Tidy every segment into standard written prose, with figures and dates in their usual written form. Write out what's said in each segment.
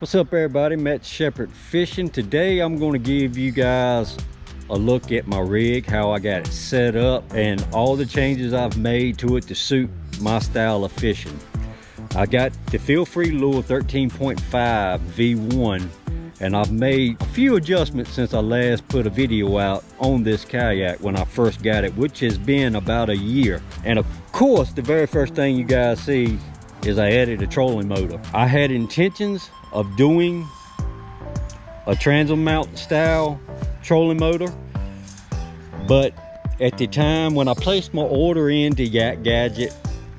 What's up everybody, Matt Shepherd Fishing. Today I'm going to give you guys a look at my rig, how I got it set up, and all the changes I've made to it to suit my style of fishing. I got the FeelFree Lure 13.5 V1, and I've made a few adjustments since I last put a video out on this kayak when I first got it, which has been about a year. And of course, the very first thing you guys see is I added a trolling motor. I had intentions of doing a transom mount style trolling motor, but at the time when I placed my order into YakAttack,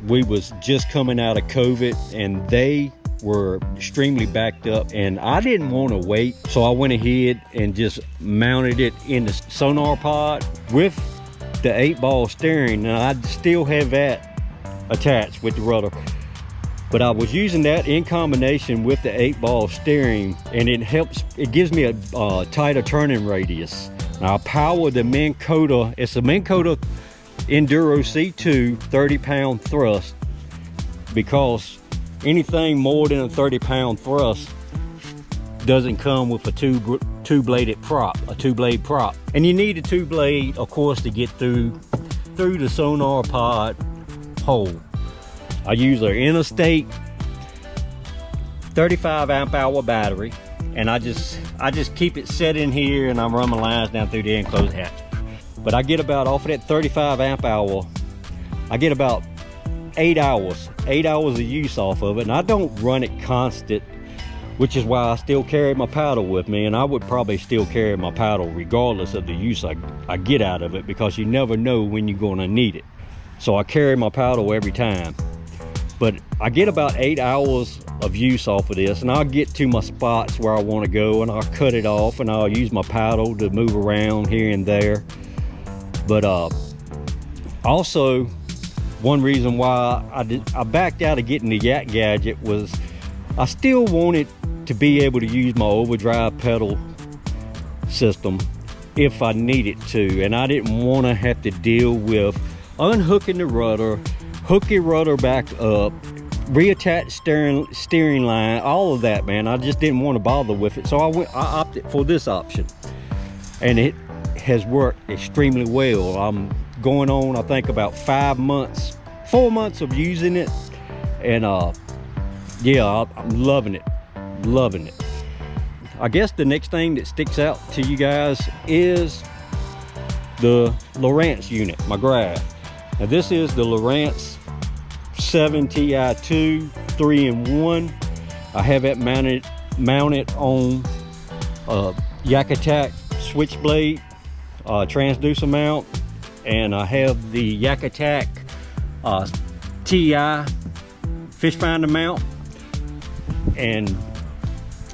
we was just coming out of COVID and they were extremely backed up, and I didn't want to wait, so I went ahead and just mounted it in the sonar pod with the 8-ball steering, and I still have that attached with the rudder. But I was using that in combination with the 8-ball steering, and it gives me a tighter turning radius. Now I power the Minnkota. It's a Minnkota Enduro C2 30-pound thrust, because anything more than a 30-pound thrust doesn't come with a two-bladed prop, a two-blade prop. And you need a two-blade, of course, to get through the sonar pod hole. I use an interstate 35 amp hour battery, and I just keep it set in here, and I run my lines down through the enclosed hatch. But I get about, off of that 35 amp hour, I get about 8 hours of use off of it, and I don't run it constant, which is why I still carry my paddle with me, and I would probably still carry my paddle regardless of the use I get out of it, because you never know when you're going to need it. So I carry my paddle every time. But I get about 8 hours of use off of this, and I'll get to my spots where I want to go, and I'll cut it off, and I'll use my paddle to move around here and there. But also, one reason why I backed out of getting the YakAttack was I still wanted to be able to use my Overdrive pedal system if I needed to, and I didn't want to have to deal with unhooking the rudder, hook your rudder back up, reattach steering line, all of that, man. I just didn't want to bother with it, so I opted for this option, and it has worked extremely well. I'm going on, I think, about 4 months of using it, and yeah, I'm loving it. I guess the next thing that sticks out to you guys is the Lowrance unit, my graph. Now this is the Lowrance TI2 3-in-1. I have it mounted on YakAttack switchblade transducer mount, and I have the YakAttack TI fish finder mount. And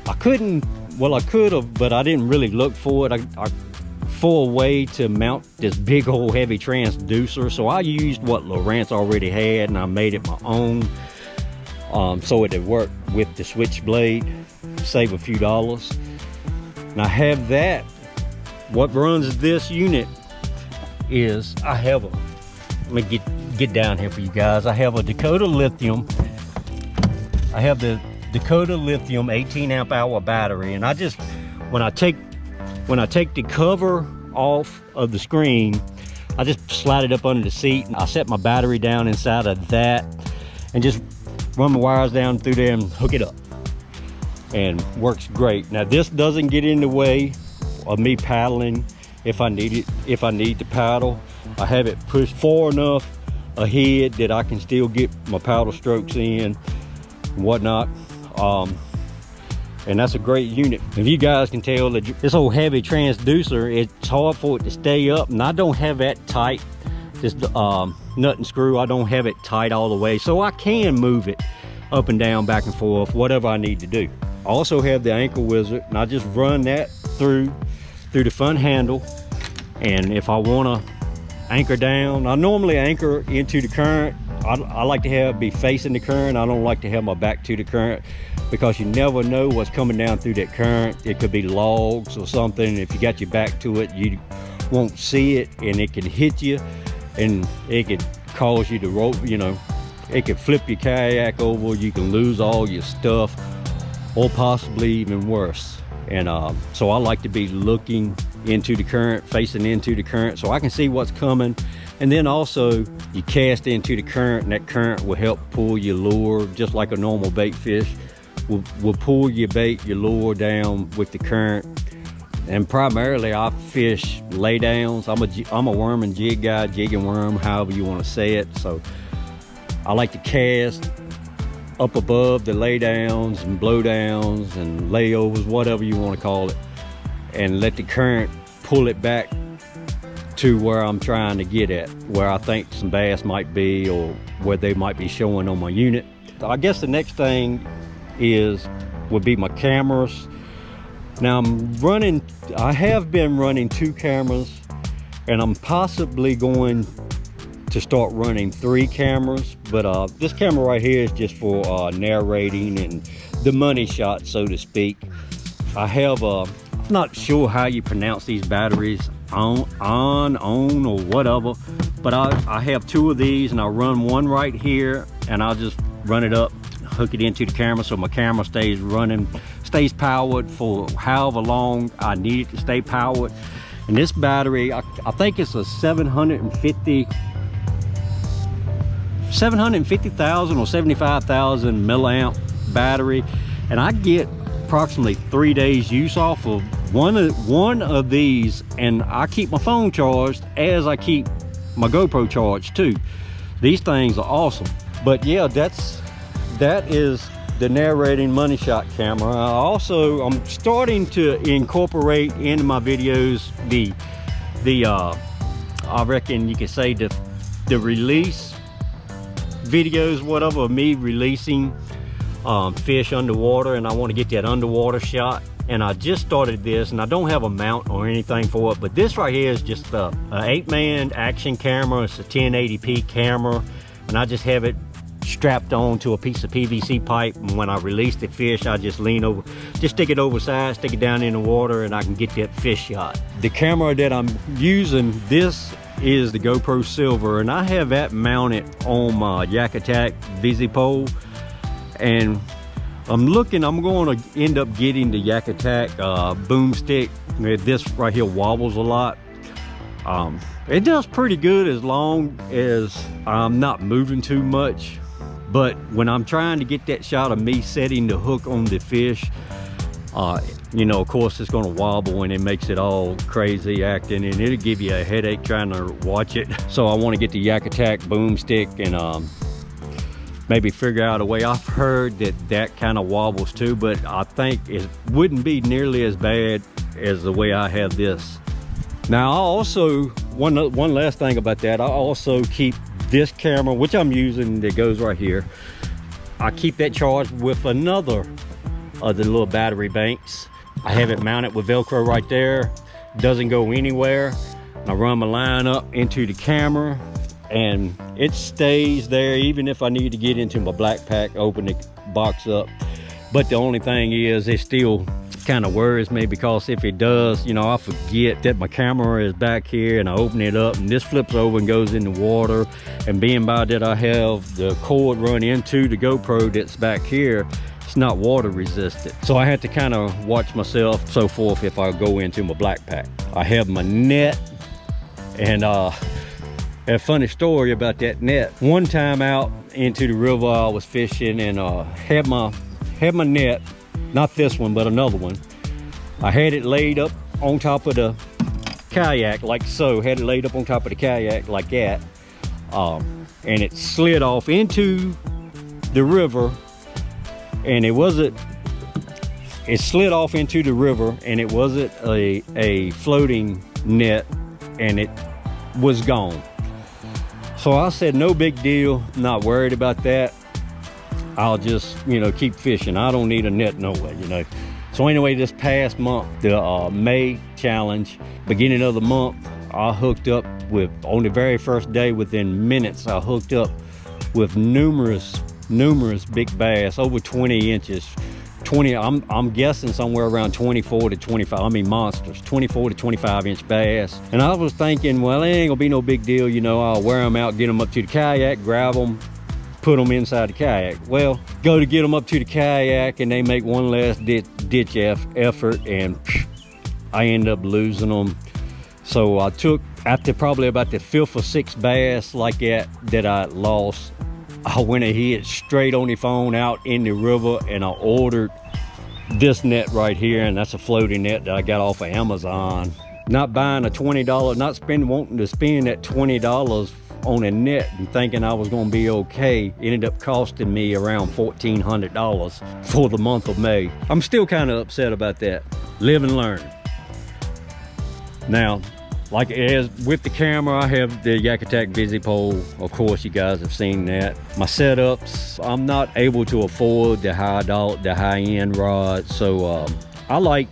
I could have, but I didn't really look for it. For a way to mount this big old heavy transducer, so I used what Lowrance already had, and I made it my own, so it would work with the switchblade, save a few dollars. And I have that. What runs this unit is let me get down here for you guys. I have a Dakota Lithium. I have the Dakota Lithium 18 amp hour battery, and when I take the cover off of the screen, I just slide it up under the seat, and I set my battery down inside of that and just run my wires down through there and hook it up, and works great. Now this doesn't get in the way of me paddling if I need to paddle. I have it pushed far enough ahead that I can still get my paddle strokes in and whatnot. And that's a great unit. If you guys can tell that this old heavy transducer, it's hard for it to stay up, and I don't have that tight, this nut and screw, I don't have it tight all the way, so I can move it up and down, back and forth, whatever I need to do. I also have the Anchor Wizard, and I just run that through the front handle, and if I want to anchor down, I normally anchor into the current. I like to be facing the current. I don't like to have my back to the current, because you never know what's coming down through that current. It could be logs or something. If you got your back to it, you won't see it, and it can hit you, and it could cause you to roll, you know, it could flip your kayak over. You can lose all your stuff. or possibly even worse. And so I like to be looking into the current, facing into the current, so I can see what's coming. And then also you cast into the current, and that current will help pull your lure just like a normal bait fish. Will pull your bait, your lure down with the current. And primarily I fish laydowns. I'm a worm and jig guy, jig and worm, however you want to say it. So I like to cast up above the laydowns and blowdowns and layovers, whatever you want to call it, and let the current pull it back to where I'm trying to get at, where I think some bass might be or where they might be showing on my unit. I guess the next thing would be my cameras. Now I have been running 2 cameras, and I'm possibly going to start running 3 cameras, but this camera right here is just for narrating and the money shot, so to speak. I have I'm not sure how you pronounce these batteries, on or whatever, but I have 2 of these, and I run one right here, and I'll just run it up, hook it into the camera, so my camera stays powered for however long I need it to stay powered. And this battery, I think it's a 750,000 or 75,000 milliamp battery, and I get approximately 3 days use off of one of these, and I keep my phone charged as I keep my GoPro charged too. These things are awesome. But yeah, that is the narrating money shot camera. I'm starting to incorporate into my videos I reckon you could say the release videos, whatever, of me releasing fish underwater, and I want to get that underwater shot. And I just started this, and I don't have a mount or anything for it, but this right here is just a 8-man action camera. It's a 1080p camera, and I just have it strapped on to a piece of PVC pipe, and when I release the fish, I just lean over, just stick it overside, stick it down in the water, and I can get that fish shot. The camera that I'm using, this is the GoPro Silver, and I have that mounted on my YakAttack VisiPole, and I'm going to end up getting the YakAttack boomstick. This right here wobbles a lot. It does pretty good as long as I'm not moving too much. But when I'm trying to get that shot of me setting the hook on the fish, you know, of course it's going to wobble, and it makes it all crazy acting, and it'll give you a headache trying to watch it. So I want to get the YakAttack boomstick and maybe figure out a way. I've heard that kind of wobbles too, but I think it wouldn't be nearly as bad as the way I have this. Now, I also, one last thing about that, I also keep this camera, which I'm using, that goes right here. I keep that charged with another of the little battery banks. I have it mounted with Velcro right there. Doesn't go anywhere. I run my line up into the camera, and it stays there even if I need to get into my black pack, open the box up. But the only thing is, it still kind of worries me, because if it does, you know, I forget that my camera is back here, and I open it up and this flips over and goes in the water, and being by that I have the cord run into the GoPro that's back here, it's not water resistant, so I have to kind of watch myself, so forth, if I go into my black pack. I have my net, and a funny story about that net. One time out into the river, I was fishing, and had my net, not this one but another one. I had it laid up on top of the kayak like so, had it laid up on top of the kayak like that, and it slid off into the river, and it slid off into the river, and it wasn't a floating net, and it was gone. So I said, no big deal, not worried about that. I'll just, you know, keep fishing. I don't need a net no way, you know. So anyway, this past month, the May challenge, beginning of the month, I hooked up with, on the very first day, within minutes, I hooked up with numerous big bass, over 20 inches. I'm guessing somewhere around 24 to 25, I mean monsters, 24 to 25 inch bass. And I was thinking, well, it ain't gonna be no big deal, you know, I'll wear them out, get them up to the kayak, grab them, put them inside the kayak. Well, go to get them up to the kayak and they make one last ditch effort, and I end up losing them. So I took, after probably about the 5th or 6th bass like that I lost, I went ahead straight on the phone out in the river and I ordered this net right here, and that's a floating net that I got off of Amazon. Not buying a $20, not wanting to spend that $20 on a net and thinking I was gonna be okay. It ended up costing me around $1,400 for the month of May. I'm still kind of upset about that. Live and learn. Now, like as with the camera, I have the YakAttack VisiPole. Of course, you guys have seen that. My setups, I'm not able to afford the high-end rod, so I like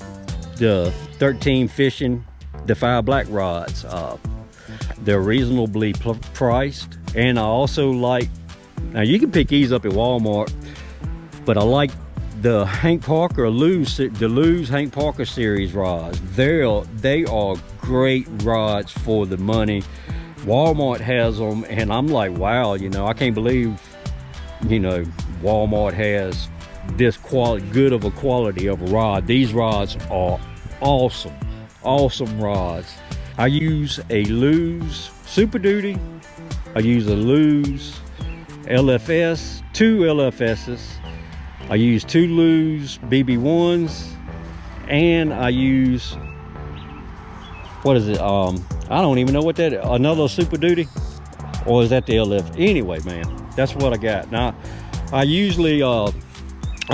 the 13 Fishing Defy Black rods. They're reasonably priced, and I also like, now you can pick these up at Walmart, but I like the Hank Parker Lew's Hank Parker series rods. They are great rods for the money. Walmart has them, and I'm like, wow, you know, I can't believe, you know, Walmart has this good of a quality of a rod. These rods are awesome rods. I use a Lew's Super Duty. I use a Lew's LFS, 2 LFSs. I use 2 Lew's BB1s, and I use, what is it? I don't even know what that is. Another Super Duty, or is that the LF? Anyway, man, that's what I got. Now, I usually, I'm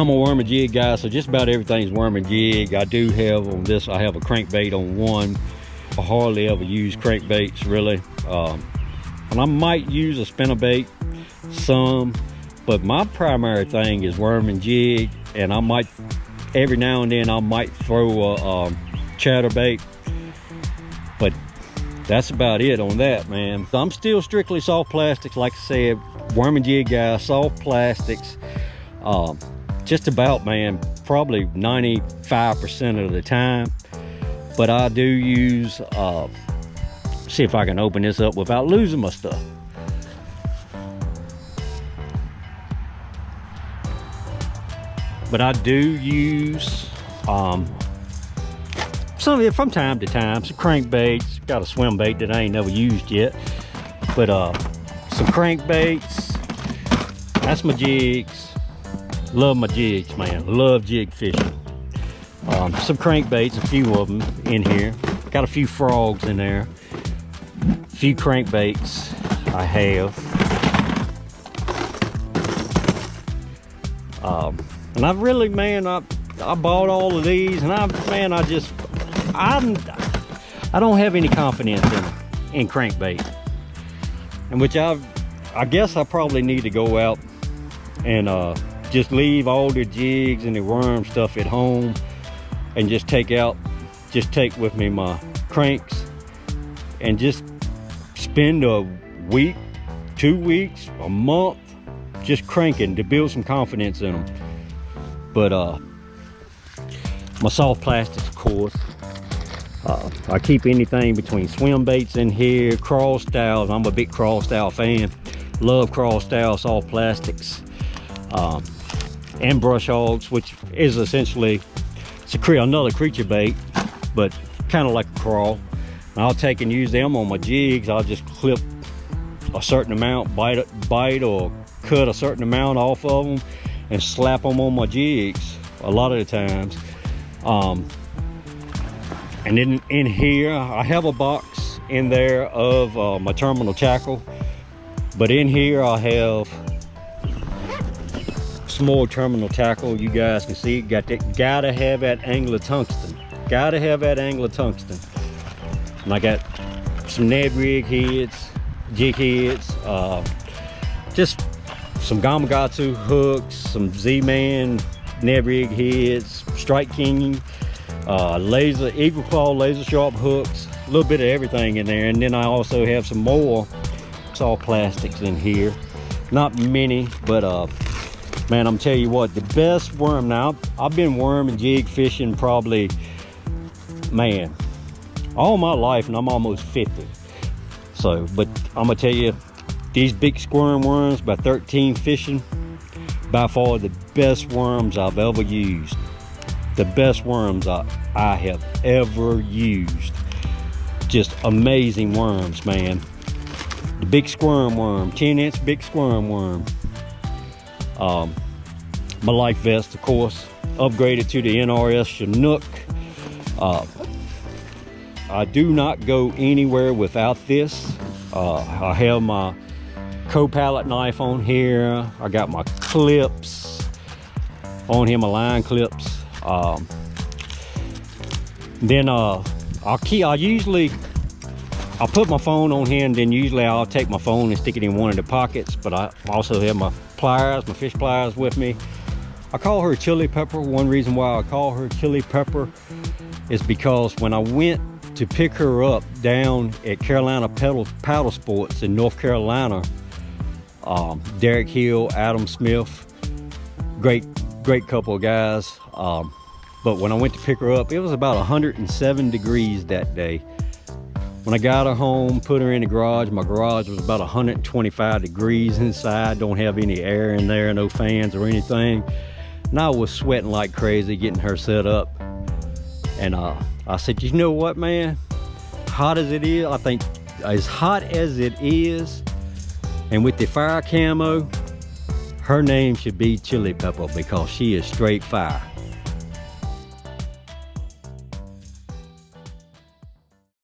a worm and jig guy, so just about everything's worm and jig. I do have on this, I have a crankbait on one. I hardly ever use crankbaits, really. And I might use a spinnerbait some, but my primary thing is worm and jig, and I might, every now and then, I might throw a chatterbait, but that's about it on that, man. I'm still strictly soft plastics, like I said, worm and jig guy, soft plastics, just about, man, probably 95% of the time. But I do use, see if I can open this up without losing my stuff. But I do use some of it from time to time. Some crankbaits. Got a swim bait that I ain't never used yet. But some crankbaits. That's my jigs. Love my jigs, man. Love jig fishing. Some crankbaits, a few of them in here. Got a few frogs in there. A few crankbaits I have. And I really, man, I bought all of these, and I don't have any confidence in crankbait. And which I guess I probably need to go out and just leave all the jigs and the worm stuff at home, and just take with me my cranks, and just spend a week, 2 weeks, a month just cranking to build some confidence in them. But my soft plastics, of course, I keep anything between swim baits in here, crawl styles. I'm a big crawl style fan. Love crawl style soft plastics, and brush hogs, which is essentially, it's another creature bait, but kind of like a crawl. And I'll take and use them on my jigs. I'll just clip a certain amount, bite or cut a certain amount off of them, and slap them on my jigs a lot of the times. And then in here, I have a box in there of my terminal tackle, but in here I have some more terminal tackle. You guys can see, gotta have that angler tungsten. Gotta have that angler tungsten. And I got some Ned rig heads, jig heads, just some Gamakatsu hooks, some Z-Man Ned rig heads, Strike King, laser, Eagle Claw laser sharp hooks, a little bit of everything in there. And then I also have some more soft plastics in here. Not many, but man, I'm telling you what, the best worm. Now, I've been worm and jig fishing probably, man, all my life, and I'm almost 50. So, but I'm gonna tell you, These big squirm worms by 13 Fishing, by far the best worms I've ever used. The best worms I have ever used. Just amazing worms, man. The big squirm worm, 10-inch big squirm worm. My life vest, of course, upgraded to the NRS Chinook. I do not go anywhere without this. I have my co-pallet knife on here. I got my clips on here, my line clips. Then I'll put my phone on here, and then usually I'll take my phone and stick it in one of the pockets. But I also have my pliers, my fish pliers with me. I call her Chili Pepper. One reason why I call her Chili Pepper is because when I went to pick her up down at Carolina Paddle Sports in North Carolina, Derek Hill, Adam Smith, great couple of guys. But when I went to pick her up, it was about 107 degrees that day. When I got her home, put her in the garage, my garage was about 125 degrees inside. Don't have any air in there, no fans or anything. And I was sweating like crazy getting her set up. And I said, you know what, man? Hot as it is, I think as hot as it is, and with the fire camo, her name should be Chili Pepper, because she is straight fire.